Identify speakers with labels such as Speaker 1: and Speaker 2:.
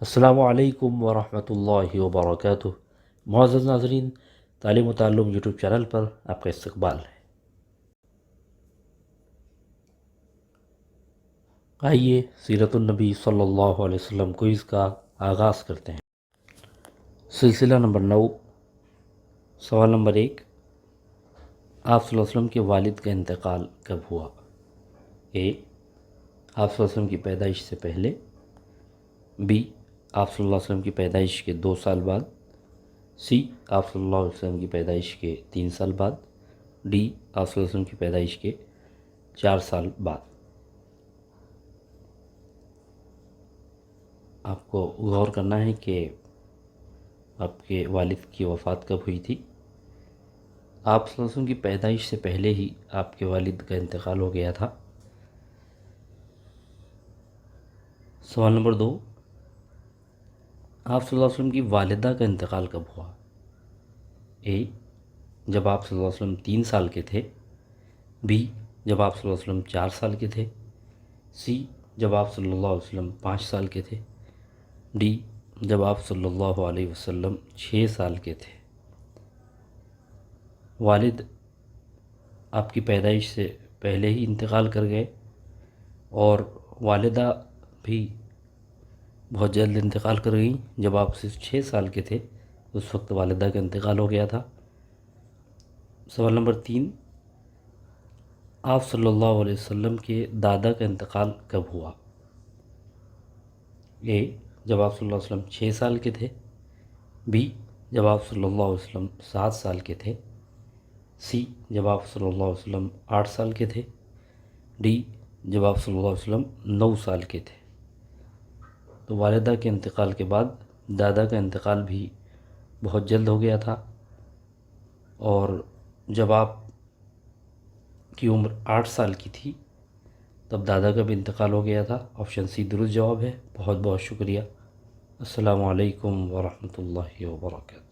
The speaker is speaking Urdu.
Speaker 1: السلام علیکم ورحمۃ اللہ وبرکاتہ۔ معزز ناظرین، تعلیم و تعلم یوٹیوب چینل پر آپ کا استقبال ہے۔ آئیے سیرت النبی صلی اللہ علیہ وسلم کوئز کا آغاز کرتے ہیں۔ سلسلہ نمبر 9، سوال نمبر 1، آپ صلی اللہ علیہ وسلم کے والد کا انتقال کب ہوا؟ اے، آپ صلی اللہ علیہ وسلم کی پیدائش سے پہلے، بی، آپ صلی اللہ علیہ وسلم کی پیدائش کے 2 سال بعد، سی، آپ صلی اللہ علیہ وسلم کی پیدائش کے 3 سال بعد، ڈی، آپ صلی اللہ علیہ وسلم کی پیدائش کے 4 سال بعد۔ آپ کو غور کرنا ہے کہ آپ کے والد کی وفات کب ہوئی تھی۔ آپ صلی اللہ علیہ وسلم کی پیدائش سے پہلے ہی آپ کے والد کا انتقال ہو گیا تھا۔ سوال نمبر 2، آپ صلی اللہ علیہ وسلم کی والدہ کا انتقال کب ہوا؟ اے، جب آپ صلی اللہ علیہ وسلم 3 سال کے تھے، بی، جب آپ صلی اللہ علیہ وسلم 4 سال کے تھے، سی، جب آپ صلی اللہ علیہ وسلم 5 سال کے تھے، ڈی، جب آپ صلی اللہ علیہ وسلم 6 سال کے تھے۔ والد آپ کی پیدائش سے پہلے ہی انتقال کر گئے اور والدہ بھی بہت جلد انتقال کر گئیں۔ جب آپ صرف 6 سال کے تھے اس وقت والدہ کا انتقال ہو گیا تھا۔ سوال نمبر 3، آپ صلی اللہ علیہ وسلم کے دادا کا انتقال کب ہوا؟ اے، جب آپ صلی اللہ علیہ وسلم 6 سال کے تھے، بی، جب آپ صلی اللہ علیہ وسلم 7 سال کے تھے، سی، جب آپ صلی اللہ علیہ وسلم 8 سال کے تھے، ڈی، جب آپ صلی اللہ علیہ وسلم 9 سال کے تھے۔ تو والدہ کے انتقال کے بعد دادا کا انتقال بھی بہت جلد ہو گیا تھا، اور جب آپ کی عمر 8 سال کی تھی تب دادا کا بھی انتقال ہو گیا تھا۔ آپشن سی درست جواب ہے۔ بہت بہت شکریہ۔ السلام علیکم ورحمۃ اللہ وبرکاتہ۔